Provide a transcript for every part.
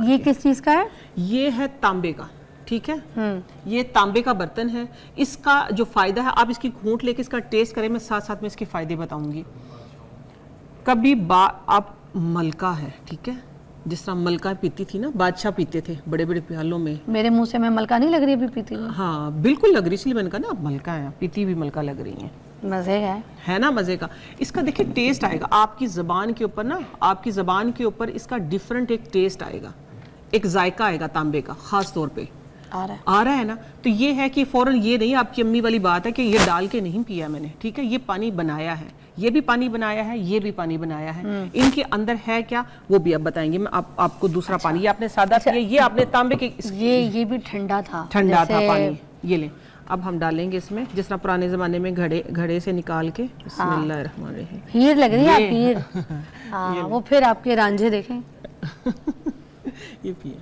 ये किस चीज का है? ये है तांबे का, ठीक है, ये तांबे का बर्तन है। इसका जो फायदा है, आप इसकी घूंट लेके इसका टेस्ट करें, मैं साथ साथ में इसके फायदे बताऊंगी। कभी आप मलका है, ठीक है, जिस तरह मलका पीती थी ना, बादशाह पीते थे बड़े बड़े प्यालों में। मेरे मुंह से मैं मलका नहीं लग रही अभी पीती हुई? हाँ बिल्कुल लग रही, इसलिए मैंने कहा ना आप मलका है, पीती हुई मलका लग रही है। मजे का है ना, मजे का। इसका देखिए टेस्ट आएगा आपकी जबान के ऊपर ना, आपकी जबान के ऊपर इसका डिफरेंट एक टेस्ट आएगा, एक जायका आएगा तांबे का, खास तौर पे आ रहा है ना। तो ये है कि फौरन ये नहीं आपकी अम्मी वाली बात है कि ये डाल के नहीं पिया मैंने, ठीक है, ये पानी बनाया है, ये भी पानी बनाया है, ये भी पानी बनाया है। इनके अंदर है क्या वो भी अब बताएंगे। मैं आपको दूसरा पानी, ये आपने सादा पिया, ये आपने तांबे के, ये भी ठंडा था, ठंडा था पानी। ये ले, अब हम डालेंगे इसमें जिस तरह पुराने जमाने में घड़े से निकाल के। बिस्मिल्लाहिर्रहमानिर्रहीम। हीर लग रही है आप, हीर। हाँ, वो फिर आपके रांझे देखें। ये पिए,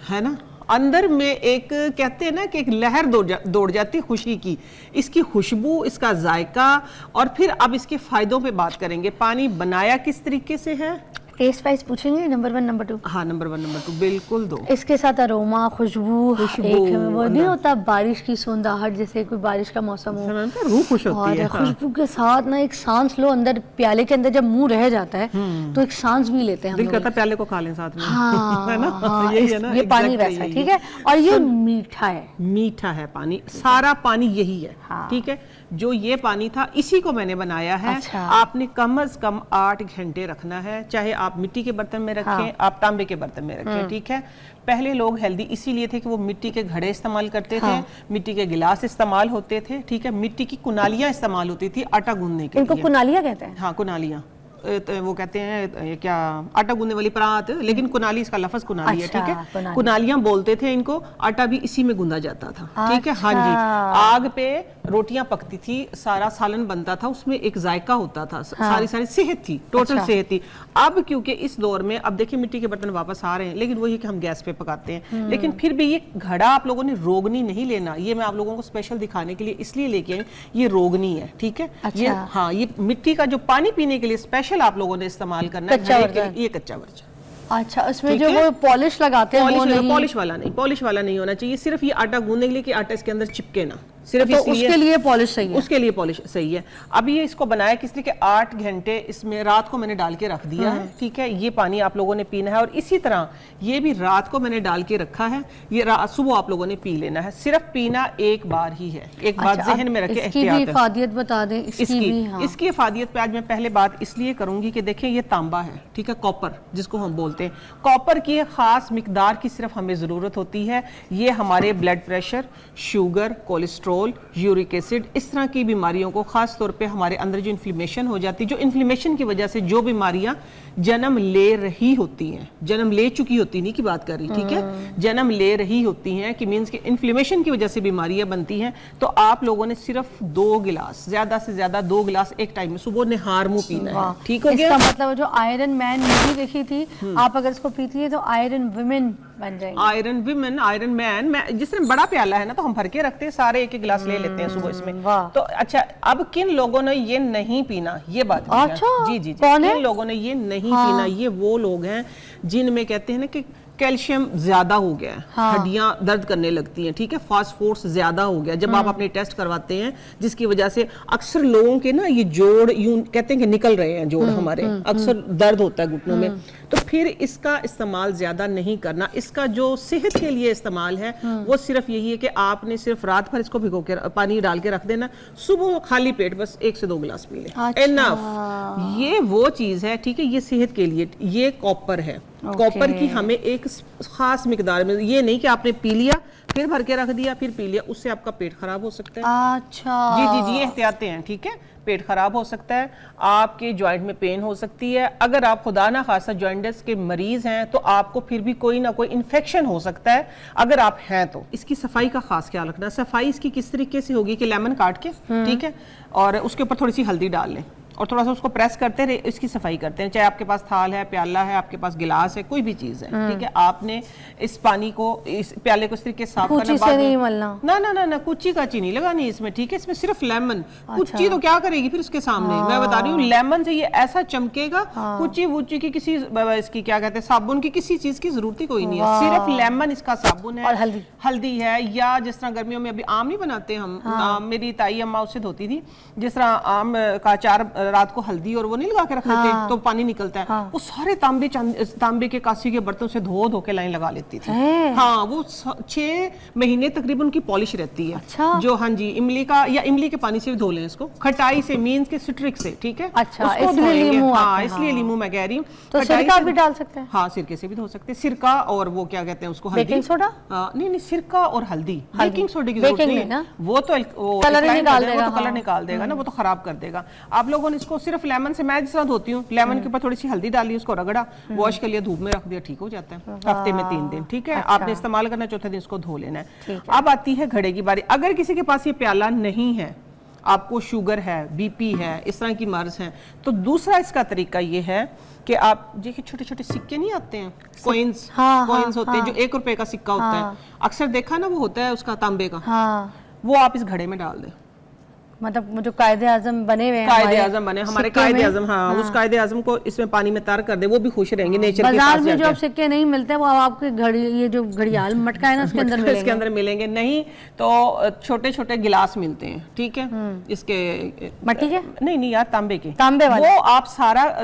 है ना, अंदर में एक कहते हैं ना कि एक लहर दौड़ जाती खुशी की। इसकी खुशबू, इसका जायका, और फिर अब इसके फायदों पे बात करेंगे। पानी बनाया किस तरीके से है, टेस्ट वाइज पूछेंगे, नंबर 1 नंबर 2। हाँ नंबर 1 नंबर 2 बिल्कुल दो। इसके साथ अरोमा, खुशबू एक वो नहीं होता बारिश की सौंदाहट, जैसे कोई बारिश का मौसम हो, रूह खुश होती है। खुशबू के साथ ना एक सांस लो अंदर, प्याले के अंदर जब मुंह रह जाता है तो एक सांस भी लेते हैं, दिल करता है प्याले को खा लें साथ में। हाँ, है ना, हाँ, यही है ना, ये पानी वैसा है, ठीक है, और ये मीठा है, मीठा है पानी, सारा पानी यही है। हाँ। ठीक है, जो ये पानी था इसी को मैंने बनाया है। अच्छा। आपने कम से कम 8 घंटे रखना है, चाहे आप मिट्टी के बर्तन में रखें, हाँ। आप तांबे के बर्तन में रखें, ठीक है। पहले लोग हेल्दी इसीलिए थे कि वो मिट्टी के घड़े इस्तेमाल करते थे, मिट्टी के गिलास इस्तेमाल होते थे, ठीक है, मिट्टी की कुनालियां इस्तेमाल होती थी आटा गूंदने के लिए। इनको कुनालियां कहते हैं? हाँ कुनालियां, वो कहते हैं क्या, आटा गूंदने वाली परात, लेकिन कुनाली इसका लफ्ज कुनाली है, ठीक है, कुनालियां बोलते थे इनको। आटा भी इसी में गूंदा जाता था, ठीक है। हाँ जी, आग पे रोटियां पकती थी, सारा सालन बनता था, उसमें एक जायका होता था, सारी सेहत थी, टोटल सेहत थी। अब क्योंकि इस दौर में, अब देखिए मिट्टी के बर्तन वापस आ रहे हैं, लेकिन वही कि हम गैस पे पकाते हैं, लेकिन फिर भी ये घड़ा आप लोगों ने रोगनी नहीं लेना, ये मैं आप लोगों को स्पेशल दिखाने के लिए इसलिए लेके आई, ये रोगनी है, ठीक है। ये हाँ, ये मिट्टी का जो पानी पीने के लिए स्पेशल आप लोगों ने इस्तेमाल करना है, ये कच्चा वर्जन। अच्छा, उसमें जो वो पॉलिश लगाते हैं, पॉलिश वाला नहीं होना चाहिए, सिर्फ ये आटा गूंदने के लिए कि आटा इसके अंदर चिपके ना, सिर्फ तो उसके लिए पॉलिश सही है, उसके लिए पॉलिश सही है। अभी ये इसको बनाया किस लिए कि 8 घंटे इसमें रात को मैंने डाल के रख दिया है, ठीक है। ये पानी आप लोगों ने पीना है, और इसी तरह ये भी रात को मैंने डाल के रखा है, ये सुबह आप लोगों ने पी लेना है। सिर्फ पीना एक बार ही है, एक बात जहन में रखें। इसकी भी इफादियत बता दें, इसकी इफादियत पे आज मैं पहले बात इसलिए करूंगी कि देखिए ये तांबा है, ठीक है, कॉपर जिसको हम बोलते हैं। कॉपर की खास मिकदार की सिर्फ हमें जरूरत होती है। ये हमारे blood pressure, sugar, cholesterol, uric acid, इस तरह की बीमारियों को, खास तौर पे हमारे अंदर जो इन्फ्लेमेशन हो जाती है, जो इन्फ्लेमेशन की वजह से जो बीमारियां जन्म ले रही होती हैं, जन्म ले चुकी होती नहीं की बात कर रही, ठीक है, जन्म ले रही होती हैं कि मींस कि इन्फ्लेमेशन की वजह से बीमारियां बनती हैं। तो आप लोगों ने सिर्फ 2 गिलास, ज्यादा से ज्यादा 2 गिलास एक टाइम में सुबह निहार मुंह पीना है, ठीक हो गया। इसका मतलब जो आयरन मैन मूवी देखी थी, आप अगर इसको पीती है तो आयरन वुमेन बन जाएंगे। आयरन विमेन, आयरन मैन, जिस तरह बड़ा प्याला है ना, तो हम भर के रखते हैं, सारे एक गिलास ले लेते हैं सुबह इसमें। तो अच्छा, अब किन लोगों ने ये नहीं पीना, ये बात अच्छा, जी, किन लोगों ने ये नहीं पीना, ये वो लोग हैं जिनमें कहते हैं ना कि कैल्शियम ज्यादा हो गया है, हड्डियां दर्द करने लगती हैं, ठीक है, फास्फोरस ज्यादा हो गया। जब आप अपने टेस्ट करवाते हैं, जिसकी वजह से अक्सर लोगों के ना ये जोड़ यूं कहते हैं कि निकल रहे हैं जोड़ हमारे, अक्सर दर्द होता है घुटनों में, तो फिर इसका इस्तेमाल ज्यादा नहीं करना। इसका जो सेहत के लिए इस्तेमाल है वो सिर्फ यही है कि आपने सिर्फ रात भर इसको भिगो के पानी डाल के रख देना, सुबह खाली पेट बस 1 से 2 गिलास पी लें, एनफ। ये वो चीज है, ठीक है, ये सेहत के लिए। ये कॉपर है, कॉपर की हमें एक खास मिकदार में, ये नहीं कि आपने पी लिया फिर भर के रख दिया फिर पी लिया, उससे आपका पेट खराब हो सकता है। अच्छा, जी, ये एहतियातें हैं, ठीक है, पेट खराब हो सकता है, आपके जॉइंट में पेन हो सकती है। अगर आप खुदा ना खासा जॉइंटिस के मरीज हैं तो आपको फिर भी कोई ना कोई इन्फेक्शन हो सकता है, अगर आप हैं तो। इसकी सफाई का खास ख्याल रखना। सफाई इसकी किस तरीके से होगी कि लेमन काट के, ठीक है, और उसके ऊपर थोड़ी सी हल्दी डाल लें, और थोड़ा सा उसको प्रेस करते रहे, इसकी सफाई करते हैं। चाहे आपके पास थाल है, प्याला है, आपके पास गिलास है, कोई भी चीज है, ठीक है, आपने इस पानी को, इस प्याले को इस तरीके से साफ करना। कुची से नहीं मलना, ना ना ना ना, कुची काची नहीं लगानी इसमें, ठीक है, इसमें सिर्फ लेमन। कुची तो क्या करेगी फिर उसके सामने, मैं बता रही हूँ, लेमन से ये ऐसा चमकेगा। कुची वुची की किसी इसकी क्या कहते हैं, साबुन की किसी चीज की जरूरत ही कोई नहीं है, सिर्फ लेमन इसका साबुन है। और हल्दी है, या जिस तरह गर्मियों में अभी आम नहीं बनाते हम, मेरी ताई अम्मा उससे धोती थी, जिस तरह आम का अचार रात को हल्दी और वो नहीं लगा के रख लेते तो पानी निकलता है, वो सारे तांबे के कांसी के बर्तन से धो के लाइन लगा लेती थी। हाँ, वो 6 महीने तकरीबन उनकी पॉलिश रहती है। अच्छा। जो हाँ जी, इमली का या इमली के पानी से भी धो लें इसको, खटाई से, मीन्स के सिट्रिक से, ठीक है। अच्छा, इसलिए लीमू, हाँ, इसलिए लीमू मैं कह रही हूँ। तो सिरका भी डाल सकते हैं? हाँ, सिरके से भी धो सकते हैं, सिरका और वो क्या कहते हैं उसको, हल्दी, बेकिंग सोडा? नहीं, सिरका और हल्दी, बेकिंग सोडे की जरूरत नहीं है, वो तो कलर निकाल देगा, कलर निकाल देगा ना, वो तो खराब कर देगा। आप लोगों ने इसको सिर्फ लेमन से, मैं जिस तरह धोती हूँ, लेमन के ऊपर थोड़ी सी हल्दी डाली, उसको रगड़ा, वॉश कर लिया, धूप में रख दिया, ठीक हो जाता है हफ्ते में 3 दिन, ठीक है। आपने इस्तेमाल करना, चौथे दिन इसको धो लेना है। अब आती है घड़े की बारी। अगर किसी के पास ये प्याला नहीं है, आपको शुगर है, बीपी है, इस तरह की मर्ज है, तो दूसरा इसका तरीका ये है कि आप देखिए छोटे छोटे सिक्के नहीं आते हैं, कॉइन्स, कॉइन्स होते हैं, जो 1 रुपए का सिक्का होता है, अक्सर देखा ना, वो होता है उसका तांबे का, वो आप इस घड़े में डाल दें। मतलब जो कायदे आजम बने हुए हैं, कायदे आजम बने हमारे कायदे आजम, हाँ, उस कायदे आजम को इसमें पानी में तार कर दे, वो भी खुश रहेंगे नेचर के पास बाजार में जो सिक्के नहीं मिलते वो आपके घड़ी, ये जो घड़ियाल मटका है ना, उसके अंदर मिलेंगे। इसके अंदर मिलेंगे नहीं तो छोटे छोटे गिलास मिलते हैं, ठीक है, इसके मट्टी के नहीं यार, तांबे के, तांबे वाले, वो आप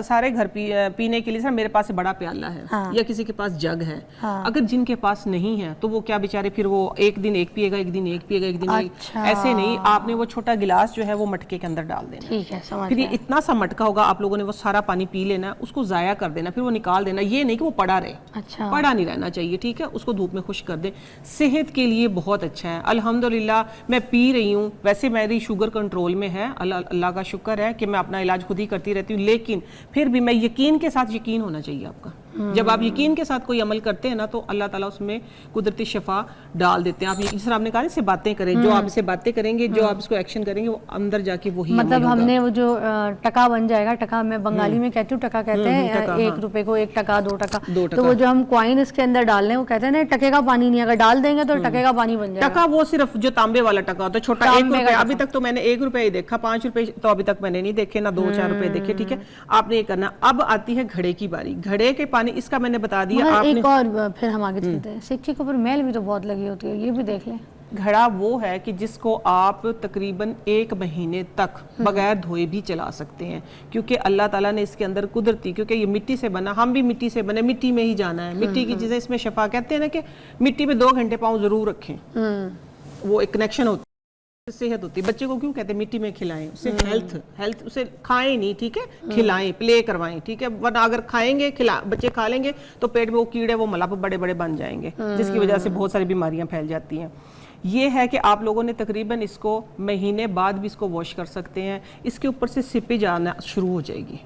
सारे घर पीने के लिए, सर मेरे पास बड़ा प्याला है, या किसी के पास जग है, अगर जिनके पास नहीं है तो वो क्या बेचारे, फिर वो एक दिन एक पिएगा, एक दिन एक पिएगा, एक दिन ऐसे नहीं, आपने वो छोटा गिलास जो है वो मटके के अंदर डाल देना, ठीक है, समझ फिर ये इतना सा मटका होगा, आप लोगों ने वो सारा पानी पी लेना, उसको जाया कर देना, फिर वो निकाल देना, ये नहीं कि वो पड़ा रहे, अच्छा, पड़ा नहीं रहना चाहिए, ठीक है, उसको धूप में खुश्क कर दें, सेहत के लिए बहुत अच्छा है। अल्हम्दुलिल्लाह मैं पी रही हूँ, वैसे मेरी शुगर कंट्रोल में है, अल्लाह का शुक्र है कि मैं अपना इलाज खुद ही करती रहती हूँ, लेकिन फिर भी मैं यकीन के साथ, यकीन होना चाहिए आपका, जब आप यकीन के साथ कोई अमल करते हैं ना, तो अल्लाह ताला उसमें कुदरती शफा डाल देते हैं। आप जिस तरह आपने कहा इससे बातें करें, जो आप इससे बातें करेंगे, जो आप इसको एक्शन करेंगे, वो अंदर जाके वही, मतलब हमने वो जो टका बन जाएगा, टका मैं बंगाली में कहती हूँ, टका कहते हैं 1 रुपए को, 1 टका, 2 टका, तो वो जो हम कॉइन इसके अंदर डाल रहे हैं, वो कहते हैं ना टके का पानी नहीं, अगर डाल देंगे तो टके का पानी बन जाएगा। टका वो सिर्फ जो तांबे वाला टका होता है, छोटा 1 रुपए, अभी तक तो मैंने 1 रुपए ही देखा, 5 रुपए तो अभी तक मैंने नहीं देखे, ना 2-4 रुपए देखे, ठीक है। आपने ये करना। अब आती है घड़े की बारी। घड़े के पानी, इसका मैंने बता दिया आपने, एक और फिर हम आगे चलते हैं, सिक्के के ऊपर मैल भी तो बहुत लगी होती है, ये भी देख लें। घड़ा वो है कि जिसको आप तकरीबन 1 महीने तक बगैर धोए भी चला सकते हैं, क्योंकि अल्लाह ताला ने इसके अंदर कुदरती, क्योंकि ये मिट्टी से बना, हम भी मिट्टी से बने, मिट्टी में ही जाना है, मिट्टी की चीजें इसमें शफा, कहते हैं ना कि मिट्टी में 2 घंटे पाँव जरूर रखें, वो एक कनेक्शन होता है, सेहत होती है। बच्चे को क्यों कहते हैं मिट्टी में खिलाएं, उसे हेल्थ, उसे खाएं नहीं, ठीक है, खिलाएं, प्ले करवाएं, ठीक है, वरना अगर खाएंगे, बच्चे खा लेंगे तो पेट में वो कीड़े, वो मलाप बड़े बड़े बन जाएंगे, जिसकी वजह से बहुत सारी बीमारियां फैल जाती हैं। ये है कि आप लोगों ने तकरीबन इसको महीने बाद भी इसको वॉश कर सकते हैं, इसके ऊपर से सिपेज आना शुरू हो जाएगी,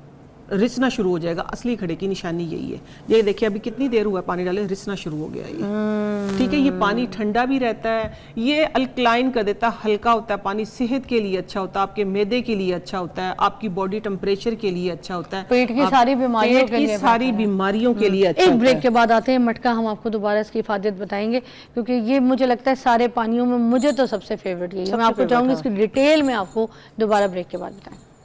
रिसना शुरू हो जाएगा। असली घड़े की निशानी यही है। ये देखिए अभी कितनी देर हुआ पानी डाले, रिसना शुरू हो गया ये, ठीक है। ये पानी ठंडा भी रहता है, ये अल्कलाइन कर देता है, हल्का होता है पानी, सेहत के लिए अच्छा होता है, आपके मैदे के लिए अच्छा होता है, आपकी बॉडी टेम्परेचर के लिए अच्छा होता है, पेट की सारी बीमारियों के लिए, सारी बीमारियों के लिए अच्छा। एक ब्रेक के बाद आते हैं मटका, हम आपको दोबारा इसकी हिफाजत बताएंगे, क्योंकि ये मुझे लगता है सारे पानियों में मुझे तो सबसे फेवरेट यही है। मैं आपको चाहूंगी इसकी डिटेल में आपको दोबारा ब्रेक के बाद बताएं।